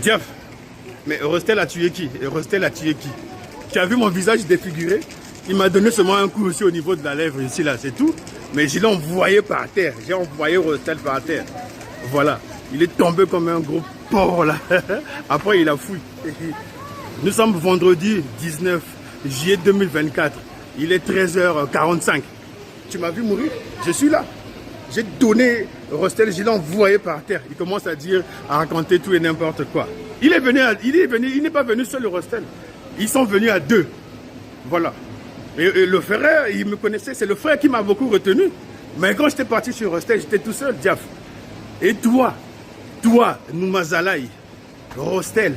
Diaf, mais Rostel a tué qui? Et Rostel a tué qui? Tu as vu mon visage défiguré? Il m'a donné seulement un coup aussi au niveau de la lèvre ici, là, c'est tout. Mais je l'ai envoyé par terre. J'ai envoyé Rostel par terre. Voilà. Il est tombé comme un gros porc, là. Après, il a fouillé. Nous sommes vendredi 19 juillet 2024. Il est 13h45. Tu m'as vu mourir? Je suis là. J'ai donné Rostel, je l'ai envoyé par terre. Il commence à dire, à raconter tout et n'importe quoi. Il n'est pas venu seul le Rostel. Ils sont venus à deux. Voilà. Et le frère, il me connaissait, c'est le frère qui m'a beaucoup retenu. Mais quand j'étais parti sur Rostel, j'étais tout seul, Diaf. Et toi, Noumazalaï, Rostel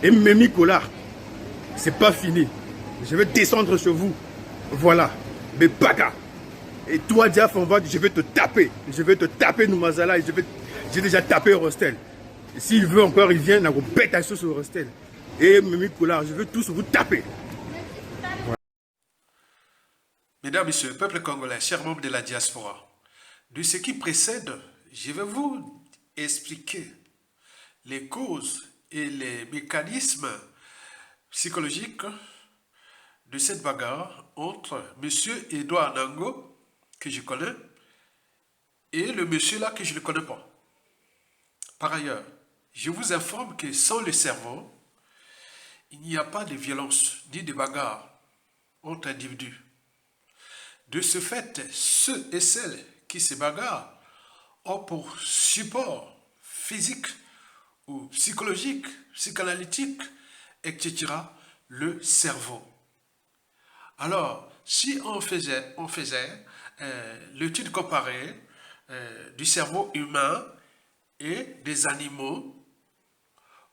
et Memi Kolar, c'est pas fini. Je vais descendre sur vous. Voilà. Mais baga. Et toi, Diaf, je vais te taper. Je vais te taper, Noumazalaï. J'ai déjà tapé Rostel. S'il veut encore, il vient, on va bête sur Rostel. Et Memi Kolar, je veux tous vous taper. Mesdames, Messieurs, peuple congolais, chers membres de la diaspora, de ce qui précède, je vais vous expliquer les causes et les mécanismes psychologiques de cette bagarre entre M. Edouard Nango, que je connais, et le monsieur là que je ne connais pas. Par ailleurs, je vous informe que sans le cerveau, il n'y a pas de violence ni de bagarre entre individus. De ce fait, ceux et celles qui se bagarrent ont pour support physique ou psychologique, psychanalytique, etc., le cerveau. Alors, si on faisait l'étude comparée du cerveau humain et des animaux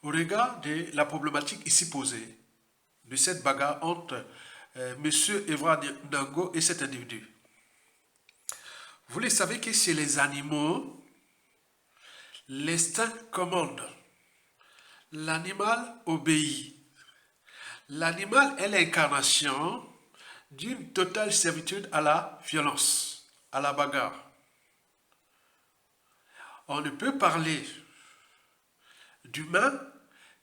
au regard de la problématique ici posée, de cette bagarre entre Monsieur Edouard Nango et cet individu. Vous le savez que chez les animaux, l'instinct commande. L'animal obéit. L'animal est l'incarnation d'une totale servitude à la violence, à la bagarre. On ne peut parler d'humain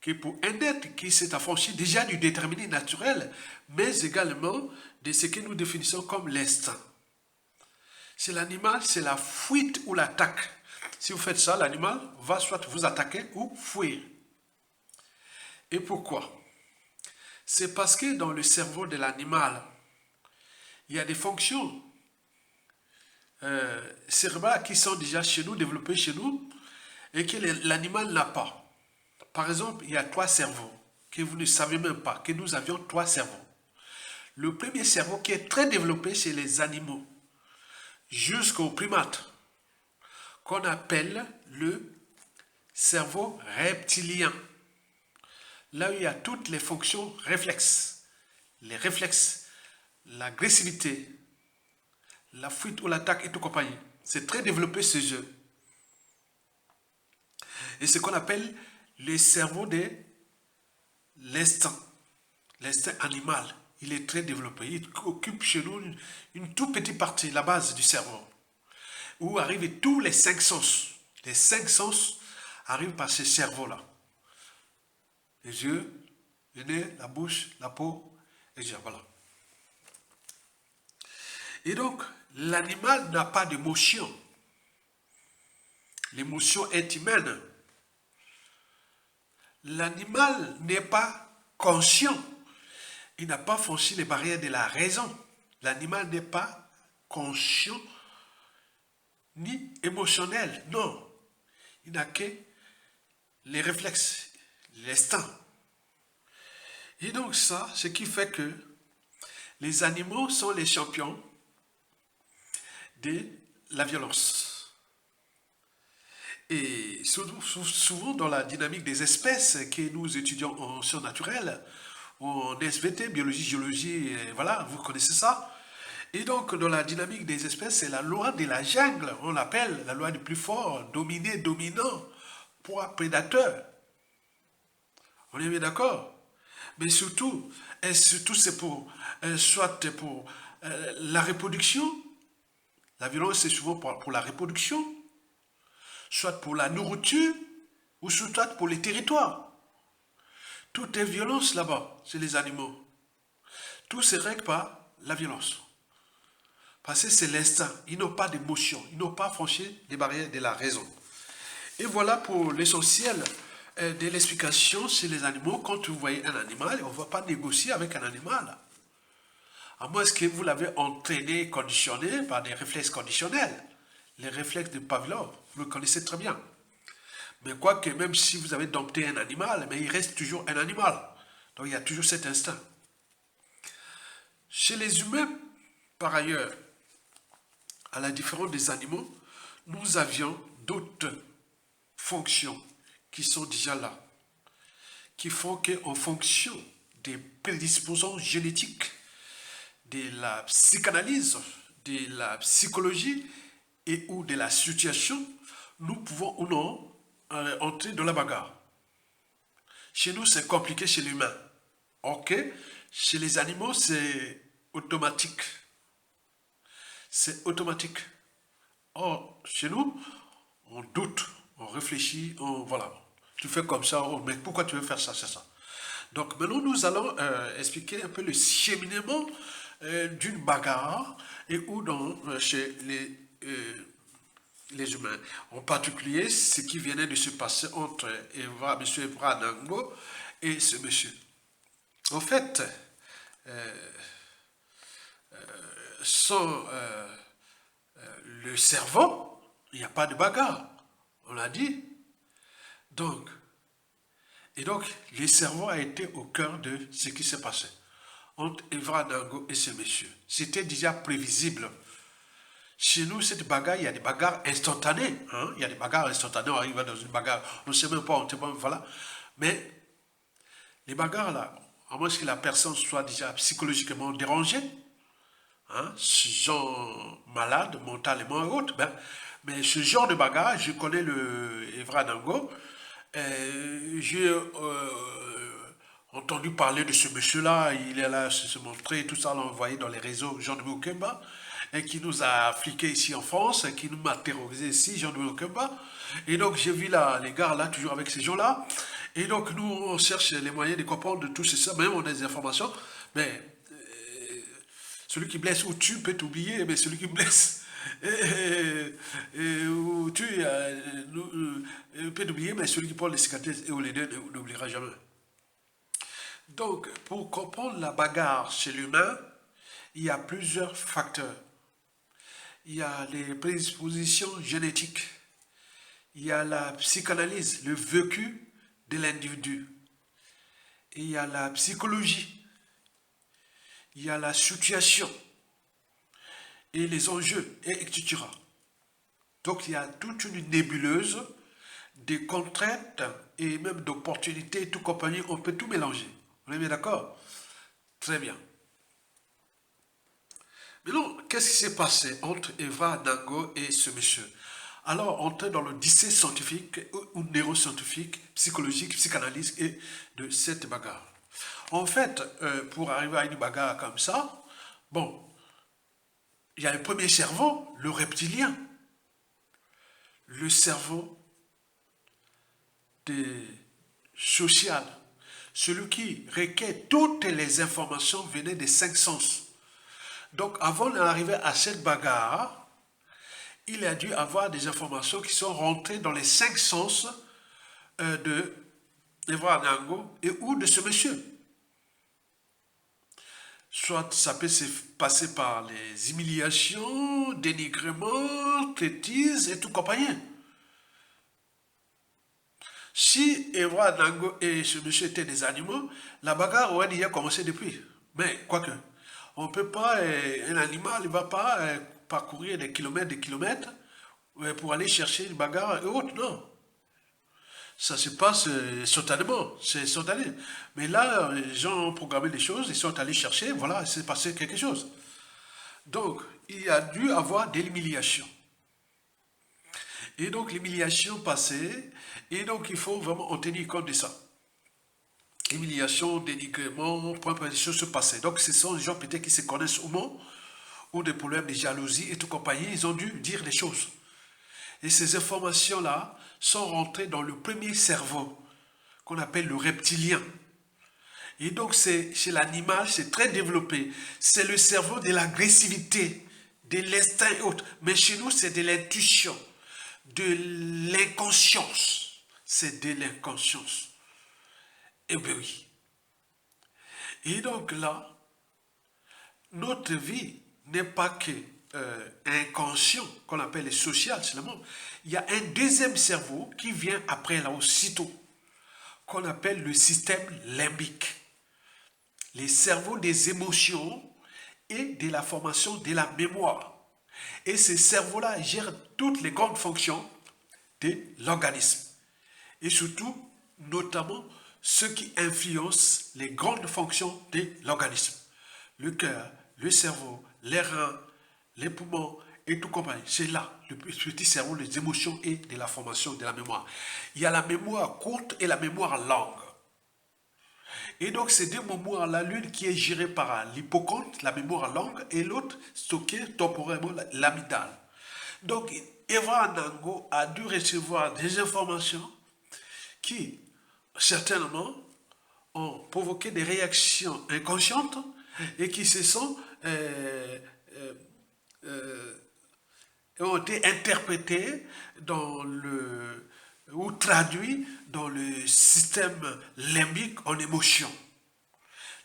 que pour un être qui s'est affranchi déjà du déterminé naturel, mais également de ce que nous définissons comme l'instinct. C'est l'animal, c'est la fuite ou l'attaque. Si vous faites ça, l'animal va soit vous attaquer ou fuir. Et pourquoi? C'est parce que dans le cerveau de l'animal, il y a des fonctions cérébrales qui sont déjà chez nous, développées chez nous, et que l'animal n'a pas. Par exemple, il y a 3 cerveaux que vous ne savez même pas, que nous avions 3 cerveaux. Le premier cerveau qui est très développé chez les animaux, jusqu'aux primates, qu'on appelle le cerveau reptilien. Là où il y a toutes les fonctions réflexes, les réflexes, l'agressivité, la fuite ou l'attaque et tout compagnie. C'est très développé ce jeu. Et ce qu'on appelle le cerveau de l'instinct, l'instinct animal, il est très développé. Il occupe chez nous une toute petite partie, la base du cerveau, où arrivent tous les 5 sens. Les 5 sens arrivent par ce cerveau-là. Les yeux, le nez, la bouche, la peau, et voilà. Et donc, l'animal n'a pas d'émotion. L'émotion est humaine. L'animal n'est pas conscient. Il n'a pas franchi les barrières de la raison. L'animal n'est pas conscient ni émotionnel. Non. Il n'a que les réflexes, l'instinct. Et donc ça, ce qui fait que les animaux sont les champions de la violence. Et souvent dans la dynamique des espèces que nous étudions en sciences naturelles, ou en SVT, biologie, géologie, voilà, vous connaissez ça. Et donc dans la dynamique des espèces, c'est la loi de la jungle, on l'appelle la loi du plus fort, dominé, dominant, proie, prédateur. On est bien d'accord? Mais surtout c'est pour, soit pour la reproduction, la violence c'est souvent pour la reproduction, soit pour la nourriture, ou surtout pour les territoires. Tout est violence là-bas, chez les animaux. Tout se règle par la violence. Parce que c'est l'instinct. Ils n'ont pas d'émotion. Ils n'ont pas franchi les barrières de la raison. Et voilà pour l'essentiel de l'explication chez les animaux. Quand vous voyez un animal, on ne va pas négocier avec un animal. À moins que vous l'avez entraîné, conditionné par des réflexes conditionnels. Les réflexes de Pavlov, vous le connaissez très bien. Mais quoique, même si vous avez dompté un animal, mais il reste toujours un animal. Donc il y a toujours cet instinct. Chez les humains, par ailleurs, à la différence des animaux, nous avions d'autres fonctions qui sont déjà là, qui font qu'en fonction des prédispositions génétiques, de la psychanalyse, de la psychologie et ou de la situation, nous pouvons ou non entrer dans la bagarre. Chez nous, c'est compliqué chez l'humain. Ok, chez les animaux, c'est automatique. C'est automatique. Or, chez nous, on doute, on réfléchit, voilà. Tu fais comme ça, mais pourquoi tu veux faire ça, c'est ça. Donc maintenant, nous allons expliquer un peu le cheminement d'une bagarre et où chez les humains. En particulier, ce qui venait de se passer entre M. Evra Nango et ce monsieur. En fait, sans le cerveau, il n'y a pas de bagarre. On l'a dit. Donc, le cerveau a été au cœur de ce qui s'est passé entre Evra Nango et ce monsieur. C'était déjà prévisible. Chez nous, cette bagarre, il y a des bagarres instantanées. Hein? Il y a des bagarres instantanées, on arrive dans une bagarre, on ne sait même pas, on ne sait pas, voilà. Mais les bagarres là, à moins que la personne soit déjà psychologiquement dérangée, hein, genre malade, mentalement et autres, mais ce genre de bagarre, je connais le Evra Nango, j'ai entendu parler de ce monsieur-là, il est là, se montrer, tout ça, l'a envoyé dans les réseaux, Jean-Louis Okemba, et qui nous a fliqués ici en France, et qui nous a terrorisés ici, Jean-Louis Okemba. Et donc, j'ai vu là, les gars là, toujours avec ces gens-là. Et donc, nous, on cherche les moyens de comprendre de tout ça, même on a des informations, mais celui qui blesse ou tue peut t'oublier, mais celui qui blesse ou tue peut t'oublier, mais celui qui porte les cicatrices et ou les deux n'oubliera jamais. Donc, pour comprendre la bagarre chez l'humain, il y a plusieurs facteurs. Il y a les prédispositions génétiques. Il y a la psychanalyse, le vécu de l'individu. Il y a la psychologie. Il y a la situation. Et les enjeux, etc. Donc, il y a toute une nébuleuse des contraintes et même d'opportunités, tout compagnie, on peut tout mélanger. On est bien d'accord? Très bien. Mais non, qu'est-ce qui s'est passé entre Evra Nango et ce monsieur? Alors, on entre dans le lycée scientifique ou neuroscientifique, psychologique, psychanalyse et de cette bagarre. En fait, pour arriver à une bagarre comme ça, bon, il y a le premier cerveau, le reptilien. Le cerveau social. Celui qui requiert toutes les informations venaient des 5 sens. Donc, avant d'arriver à cette bagarre, il a dû avoir des informations qui sont rentrées dans les 5 sens de Evra Nango et ou de ce monsieur. Soit ça peut se passer par les humiliations, dénigrements, traitises et tout compagnie. Si Evra Nango et ce monsieur étaient des animaux, la bagarre aurait déjà commencé depuis. Mais quoique, on ne peut pas, un animal ne va pas parcourir des kilomètres pour aller chercher une bagarre et autres, non. Ça se passe spontanément, c'est spontané. Mais là, les gens ont programmé des choses, ils sont allés chercher, voilà, il s'est passé quelque chose. Donc, il y a dû avoir de l'humiliation. Et donc, l'humiliation passée, et donc il faut vraiment en tenir compte de ça. Humiliation, dénigrement, point des choses se passaient. Donc, ce sont des gens peut-être qui se connaissent au monde, ou des problèmes de jalousie et tout compagnie, ils ont dû dire des choses. Et ces informations-là sont rentrées dans le premier cerveau, qu'on appelle le reptilien. Et donc, chez l'animal, c'est très développé. C'est le cerveau de l'agressivité, de l'instinct et autres. Mais chez nous, c'est de l'intuition, de l'inconscience. C'est de l'inconscience. Eh bien oui. Et donc là, notre vie n'est pas que inconscient, qu'on appelle le social seulement. Il y a un deuxième cerveau qui vient après là aussitôt, qu'on appelle le système limbique. Les cerveaux des émotions et de la formation de la mémoire. Et ces cerveaux-là gèrent toutes les grandes fonctions de l'organisme. Et surtout, notamment, ceux qui influencent les grandes fonctions de l'organisme. Le cœur, le cerveau, les reins, les poumons et tout compagnie. C'est là, le petit cerveau, les émotions et de la formation de la mémoire. Il y a la mémoire courte et la mémoire longue. Et donc, ces deux mémoires-là, l'une qui est gérée par l'hippocampe, la mémoire longue, et l'autre stockée temporairement, l'amygdale. Donc, Eva Anango a dû recevoir des informations qui, certainement, ont provoqué des réactions inconscientes et qui se sont ont été interprétées dans ou traduits dans le système limbique en émotion.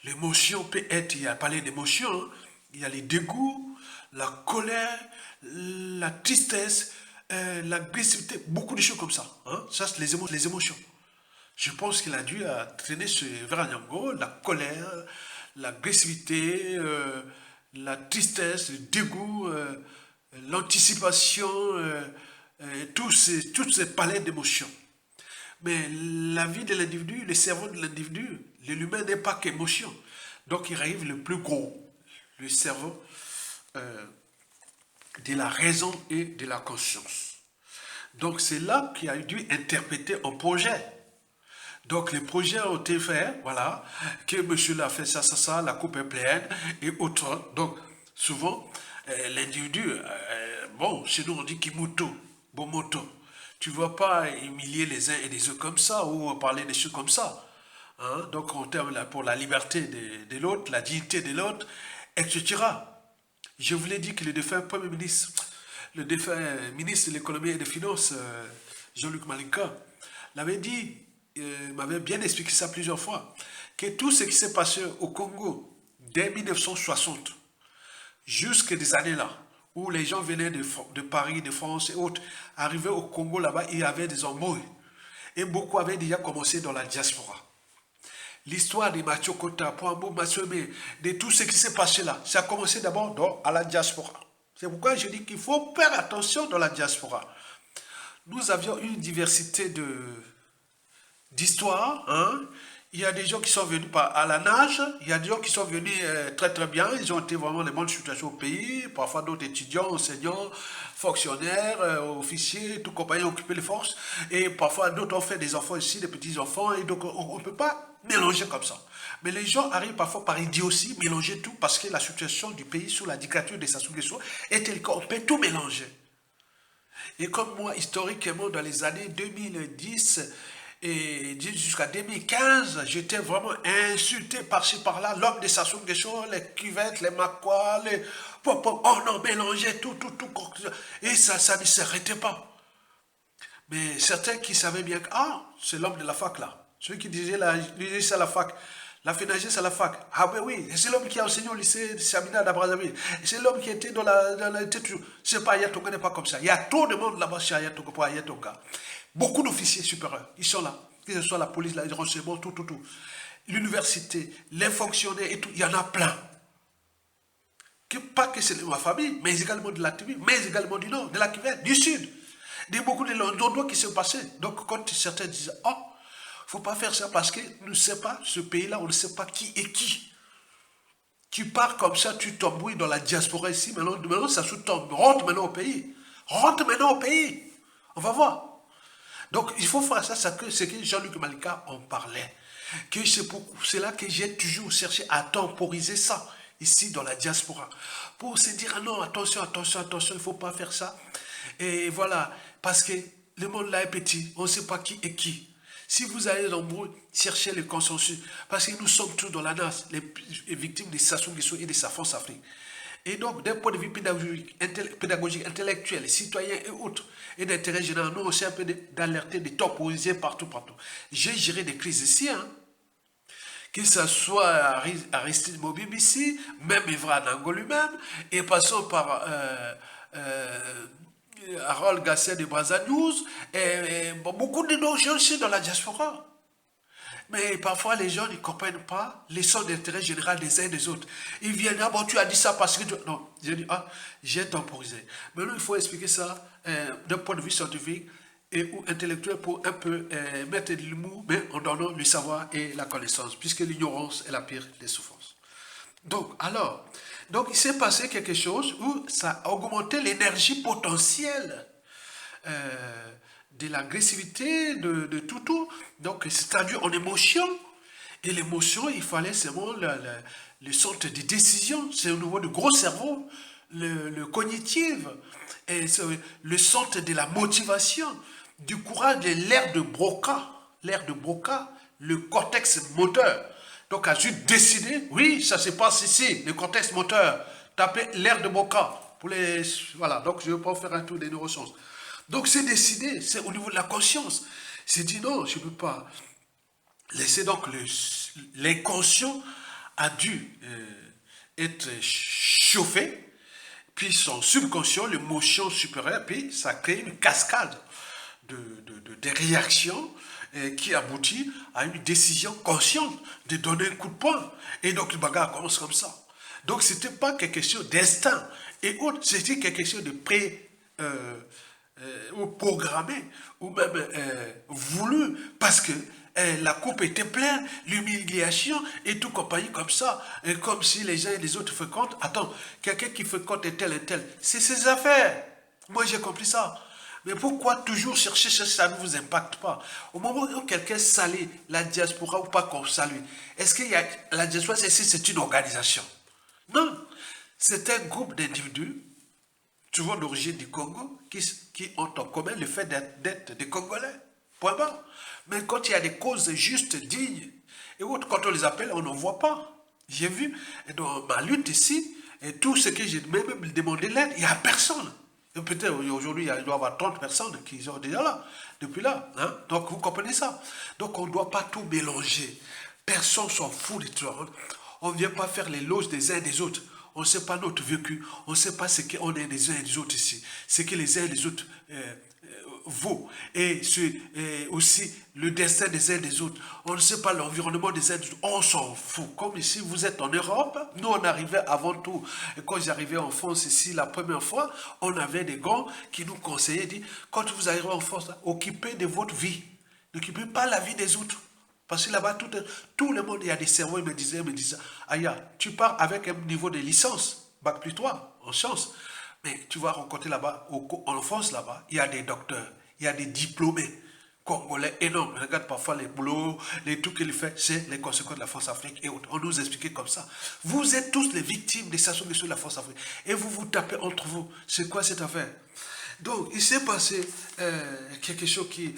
L'émotion peut être, il y a parlé d'émotion, hein, il y a les dégoûts, la colère, la tristesse, l'agressivité, beaucoup de choses comme ça. Hein. Ça, c'est les émotions. Je pense qu'il a dû traîner ce Veranyango, la colère, l'agressivité, la tristesse, le dégoût, l'anticipation, toutes ces palettes d'émotions. Mais la vie de l'individu, le cerveau de l'individu, l'humain n'est pas qu'émotion. Donc il arrive le plus gros, le cerveau de la raison et de la conscience. Donc c'est là qu'il a dû interpréter un projet. Donc les projets ont été faits, voilà, que monsieur l'a fait ça, la coupe est pleine et autres. Donc souvent, l'individu, bon, chez nous on dit Kimoto, Bomoto. Tu ne vas pas humilier les uns et les autres comme ça ou parler des choses comme ça. Hein? Donc on termine là pour la liberté de l'autre, la dignité de l'autre, etc. Je vous l'ai dit que le défunt Premier ministre, le défunt ministre de l'économie et des finances, Jean-Luc Malinka, l'avait dit, m'avait bien expliqué ça plusieurs fois, que tout ce qui s'est passé au Congo dès 1960, jusque des années là, où les gens venaient de Paris, de France et autres, arrivaient au Congo là-bas, il y avait des embrouilles. Et beaucoup avaient déjà commencé dans la diaspora. L'histoire de Mathieu Kota, Poambo, Mathieu, de tout ce qui s'est passé là, ça a commencé d'abord à la diaspora. C'est pourquoi je dis qu'il faut faire attention dans la diaspora. Nous avions une diversité d'histoires, hein. Il y a des gens qui sont venus à la nage, il y a des gens qui sont venus très très bien, ils ont été vraiment les bonnes situations au pays, parfois d'autres étudiants, enseignants, fonctionnaires, officiers, tout compagnie occuper les forces, et parfois d'autres ont fait des enfants ici, des petits-enfants, et donc on ne peut pas mélanger comme ça. Mais les gens arrivent parfois par idiotie, mélanger tout, parce que la situation du pays sous la dictature de Sassou Nguesso est telle qu'on peut tout mélanger. Et comme moi, historiquement, dans les années 2010, et jusqu'à 2015, j'étais vraiment insulté par-ci par-là, l'homme de Sassou Nguesso, les cuvettes, les maquas, les... Oh non, mélangeait tout. Et ça ne s'arrêtait pas. Mais certains qui savaient bien que, c'est l'homme de la fac là. Celui qui disait ça à la fac. La FENAGES à la fac. Ah ben oui, c'est l'homme qui a enseigné au lycée de Samina d'Abrazzaville. C'est l'homme qui était dans la c'est pas Ayatonga, n'est pas comme ça. Il y a trop de monde là-bas chez Ayatonga pour Ayatonga. Beaucoup d'officiers supérieurs, ils sont là. Que ce soit la police, les renseignements, tout. L'université, les fonctionnaires et tout, il y en a plein. Pas que c'est de ma famille, mais également de la tribu, mais également du nord, de la Cuvette, du sud. Il y a beaucoup d'endroits qui se passaient. Donc quand certains disent, il ne faut pas faire ça parce que nous ne savons pas, ce pays-là, on ne sait pas qui est qui. Tu pars comme ça, tu t'embrouilles dans la diaspora ici, maintenant ça sous-tombe. Rentre maintenant au pays. On va voir. Donc, il faut faire ça, c'est que Jean-Luc Malika en parlait. Que c'est pour cela que j'ai toujours cherché à temporiser ça, ici dans la diaspora. Pour se dire, non, attention, il ne faut pas faire ça. Et voilà, Parce que le monde là est petit, on ne sait pas qui est qui. Si vous allez dans le monde, cherchez le consensus. Parce que nous sommes tous dans la NAS, les victimes des Sassou Nguesso et de sa France Afrique. Et donc, d'un point de vue pédagogique, intellectuel, citoyen et autres, et d'intérêt général, nous aussi un peu d'alerter, de temporiser partout. J'ai géré des crises ici, hein. Que ce soit Aristide Mobimbi ici, même Evra Nango lui-même, et passons par Harold Gasset de Brazza News, et beaucoup de nos gens aussi dans la diaspora. Mais parfois, les gens ne comprennent pas les sons d'intérêt général des uns et des autres. Ils viennent, ah bon, tu as dit ça parce que... Non, j'ai dit, ah, j'ai temporisé. Maintenant, il faut expliquer ça d'un point de vue scientifique et ou intellectuel pour un peu mettre de l'humour, mais en donnant le savoir et la connaissance, puisque l'ignorance est la pire des souffrances. Donc, il s'est passé quelque chose où ça a augmenté l'énergie potentielle de l'agressivité, de tout. Donc, c'est traduit en émotion. Et l'émotion, il fallait seulement le centre de décision. C'est au niveau du gros cerveau, le cognitif, et le centre de la motivation, du courage de l'air de Broca. L'air de Broca, le cortex moteur. Donc, a juste décidé, oui, ça se passe ici, le cortex moteur. Tapez l'air de Broca. Voilà, donc je ne vais pas vous faire un tour des neurosciences. Donc c'est décidé, c'est au niveau de la conscience. C'est dit non, je ne peux pas laisser. Donc l'inconscient a dû être chauffé, puis son subconscient, l'émotion supérieure, puis ça crée une cascade de réactions qui aboutit à une décision consciente de donner un coup de poing. Et donc le bagarre commence comme ça. Donc ce n'était pas quelque chose d'instinct et autre, c'était quelque chose de ou programmé, ou même voulu, parce que la coupe était pleine, l'humiliation et tout compagnie comme ça, et comme si les uns et les autres fréquentent. Attends, quelqu'un qui fréquente et tel, c'est ses affaires. Moi j'ai compris ça. Mais pourquoi toujours chercher ça ne vous impacte pas? Au moment où quelqu'un salue la diaspora ou pas qu'on salue, est-ce qu'il y a la diaspora, c'est une organisation? Non, c'est un groupe d'individus souvent d'origine du Congo, qui ont en commun le fait d'être des Congolais. Point barre. Mais quand il y a des causes justes, dignes, et autres, quand on les appelle, on n'en voit pas. J'ai vu dans ma lutte ici, et tout ce que j'ai même demandé l'aide, il n'y a personne. Peut-être aujourd'hui, il doit y avoir 30 personnes qui sont déjà là, depuis là. Hein? Donc vous comprenez ça. Donc on ne doit pas tout mélanger. Personne s'en fout de tout. On ne vient pas faire les loges des uns et des autres. On ne sait pas notre vécu, on ne sait pas ce qu'on est des uns et des autres ici, ce que les uns et les autres vaut, et aussi le destin des uns et des autres. On ne sait pas l'environnement des uns et des autres, on s'en fout. Comme ici, vous êtes en Europe, nous on arrivait avant tout, et quand j'arrivais en France ici la première fois, on avait des grands qui nous conseillaient, dit, quand vous arrivez en France, occupez de votre vie, n'occupez pas la vie des autres. Parce que là-bas, tout le monde, il y a des cerveaux, ils me disaient, Aya, tu pars avec un niveau de licence, bac plus 3, en sciences. Mais tu vas rencontrer là-bas, en France là-bas, il y a des docteurs, il y a des diplômés congolais énormes. Regarde parfois les boulots, les trucs qu'il fait, c'est les conséquences de la France-Afrique et autres. On nous expliquait comme ça. Vous êtes tous les victimes des Sassou Nguesso de la France-Afrique. Et vous vous tapez entre vous. C'est quoi cette affaire? Donc, il s'est passé quelque chose qui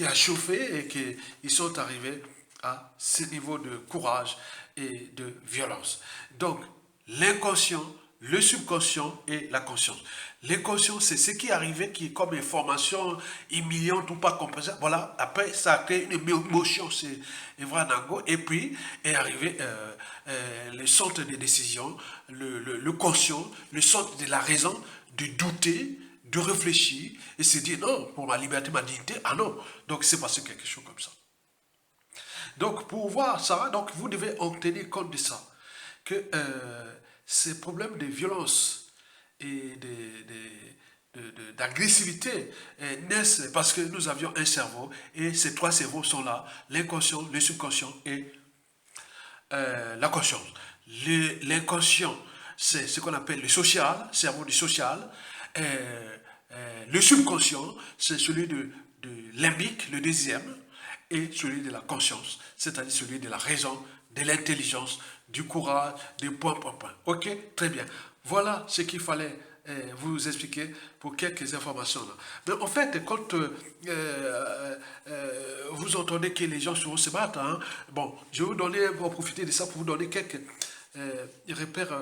a chauffé et qu'ils sont arrivés à ce niveau de courage et de violence. Donc, l'inconscient, le subconscient et la conscience. L'inconscient, c'est ce qui est arrivé, qui est comme information humiliante ou pas compréhensible. Voilà, après, ça a créé une émotion, c'est Evra Nango, et puis est arrivé le centre de décision, le conscient, le centre de la raison, de douter, de réfléchir et se dire non, pour ma liberté, ma dignité, ah non. Donc, c'est passé quelque chose comme ça. Donc, pour voir ça, donc, vous devez en tenir compte de ça. Que ces problèmes de violence et d'agressivité naissent parce que nous avions un cerveau et ces trois cerveaux sont là, l'inconscient, le subconscient et la conscience. L'inconscient, c'est ce qu'on appelle le social, cerveau du social. Le subconscient, c'est celui de limbique, le deuxième, et celui de la conscience, c'est-à-dire celui de la raison, de l'intelligence, du courage, des points. Ok, très bien. Voilà ce qu'il fallait vous expliquer pour quelques informations. Là. Mais en fait, quand vous entendez que les gens souvent se battent, hein, bon, je vais vous donner, pour profiter de ça pour vous donner quelques repères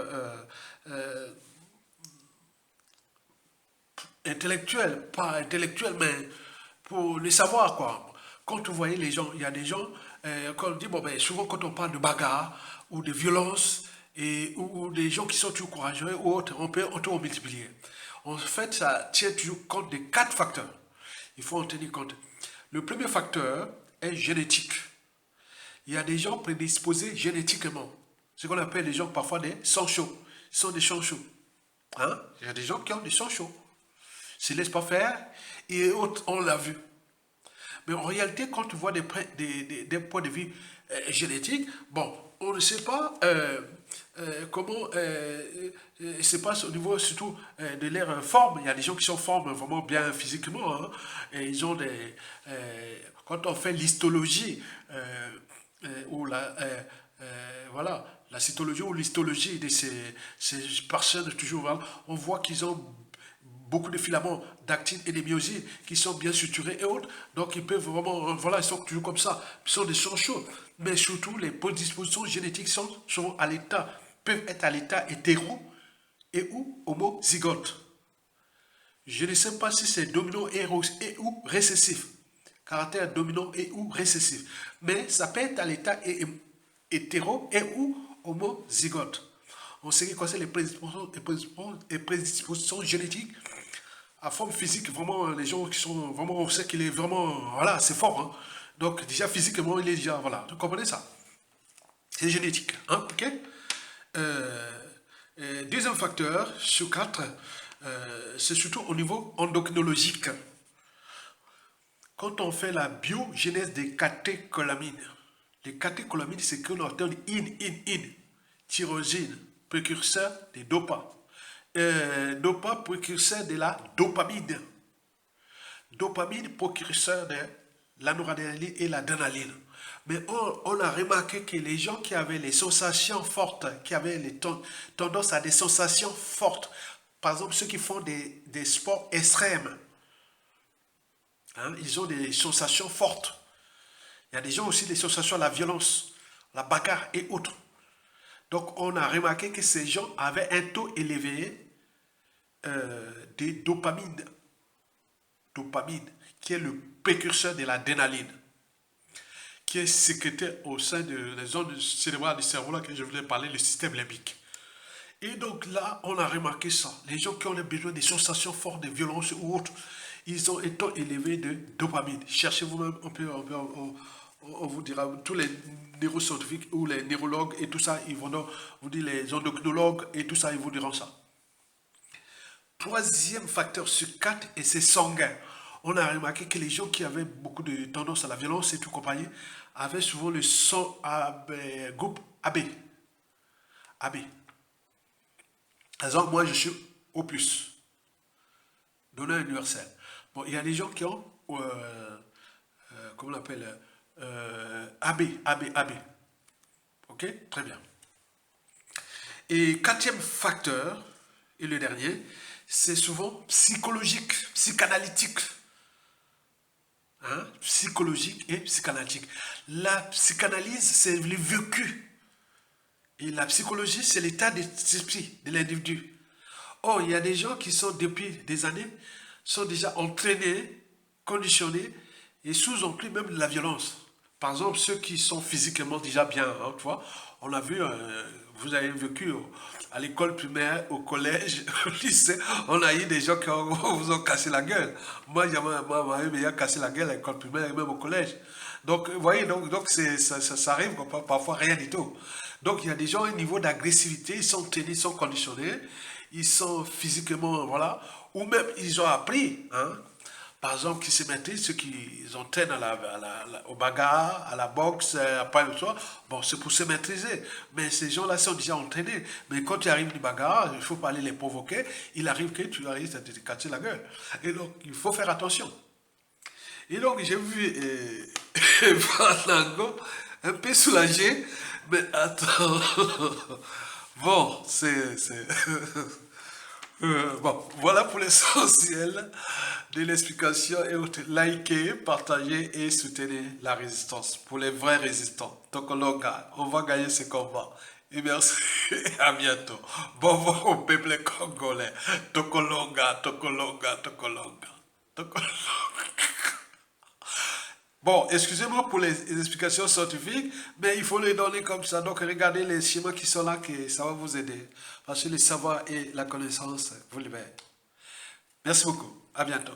intellectuels, pas intellectuels, mais pour les savoir, quoi. Quand vous voyez les gens, il y a des gens, quand on dit, bon, ben, souvent quand on parle de bagarre ou de violence, ou des gens qui sont toujours courageux ou autres, on peut en multiplier. En fait, ça tient toujours compte des 4 facteurs. Il faut en tenir compte. Le premier facteur est génétique. Il y a des gens prédisposés génétiquement. Ce qu'on appelle les gens parfois des sangs chauds. Ils sont des sangs chauds. Hein? Il y a des gens qui ont des sangs chauds. Ils ne se laissent pas faire et autres, on l'a vu. Mais en réalité, quand tu vois des points de vue génétiques, bon, on ne sait pas comment se passe au niveau surtout de leur forme. Il y a des gens qui sont formes vraiment bien physiquement. Hein, et ils ont des... quand on fait l'histologie, ou voilà, la cytologie ou l'histologie de ces personnes, toujours, voilà, on voit qu'ils ont beaucoup de filaments d'actine et de myosine qui sont bien suturés et autres. Donc, ils peuvent vraiment, voilà, ils sont toujours comme ça. Ils sont des sangs chauds. Mais surtout, les prédispositions génétiques sont souvent à l'état, peuvent être à l'état hétéro et ou homozygote. Je ne sais pas si c'est dominant et ou récessif. Caractère dominant et ou récessif. Mais ça peut être à l'état hétéro et ou homozygote. En ce qui concerne les prédispositions génétiques, à forme physique, vraiment, les gens qui sont vraiment, on sait qu'il est vraiment, voilà, c'est fort. Hein. Donc, déjà, physiquement, il est déjà, voilà, vous comprenez ça? C'est génétique, hein, ok? Deuxième facteur, sur 4, c'est surtout au niveau endocrinologique. Quand on fait la biogénèse des catécholamines, les catécholamines, c'est qu'on entend in, tyrosine, précurseur des dopa. Dopa, précurseur de la dopamine. Dopamine, précurseur de la noradrénaline et l'adrénaline. Mais on a remarqué que les gens qui avaient les sensations fortes, qui avaient les tendances à des sensations fortes, par exemple ceux qui font des sports extrêmes, hein, ils ont des sensations fortes. Il y a des gens aussi des sensations à la violence, la bagarre et autres. Donc, on a remarqué que ces gens avaient un taux élevé de dopamine. Dopamine, qui est le précurseur de l'adrénaline, qui est sécrété au sein de la zone cérébrale du cerveau, là que je voulais parler, le système limbique. Et donc là, on a remarqué ça. Les gens qui ont besoin de sensations fortes, de violence ou autres, ils ont un taux élevé de dopamine. Cherchez vous-même, on vous dira, tous les neuroscientifiques ou les neurologues et tout ça, ils vont vous dire, les endocrinologues et tout ça, ils vous diront ça. Troisième facteur sur 4, et c'est sanguin. On a remarqué que les gens qui avaient beaucoup de tendance à la violence et tout compagnie avaient souvent le sang groupe AB. AB. Par exemple, moi je suis O+, donneur universel. Bon, il y a des gens qui ont, comment on appelle, AB. Ok, très bien. Et quatrième facteur, et le dernier, c'est souvent psychologique, psychanalytique. Hein? Psychologique et psychanalytique. La psychanalyse, c'est le vécu. Et la psychologie, c'est l'état d'esprit de l'individu. Or, il y a des gens qui sont, depuis des années, sont déjà entraînés, conditionnés, et sous-emplis même de la violence. Par exemple, ceux qui sont physiquement déjà bien, hein, tu vois, on a vu, vous avez vécu à l'école primaire, au collège, au lycée, on a eu des gens qui vous ont cassé la gueule. Moi, j'ai cassé la gueule à l'école primaire et même au collège. Donc, vous voyez, donc ça arrive parfois rien du tout. Donc, il y a des gens au niveau d'agressivité, ils sont tenus, ils sont conditionnés, ils sont physiquement, voilà, ou même ils ont appris, hein, par exemple, qui se maîtrisent, ceux qui entraînent au bagarre, à la boxe, après le soir, bon, c'est pour se maîtriser. Mais ces gens-là sont déjà entraînés. Mais quand il arrive du bagarre, il ne faut pas aller les provoquer. Il arrive que tu arrives à te casser la gueule. Et donc, il faut faire attention. Et donc, j'ai vu Fandango un peu soulagé. Mais attends. Bon, Bon, voilà pour l'essentiel de l'explication et autres. Likez, partagez et soutenez la résistance pour les vrais résistants. Tokolonga, on va gagner ce combat. Et merci, à bientôt. Bon vent au peuple congolais. Tokolonga, Tokolonga, Tokolonga. Tokolonga. Bon, excusez-moi pour les explications scientifiques, mais il faut les donner comme ça. Donc, regardez les schémas qui sont là, que ça va vous aider. Parce que le savoir et la connaissance vous libèrent. Merci beaucoup. À bientôt.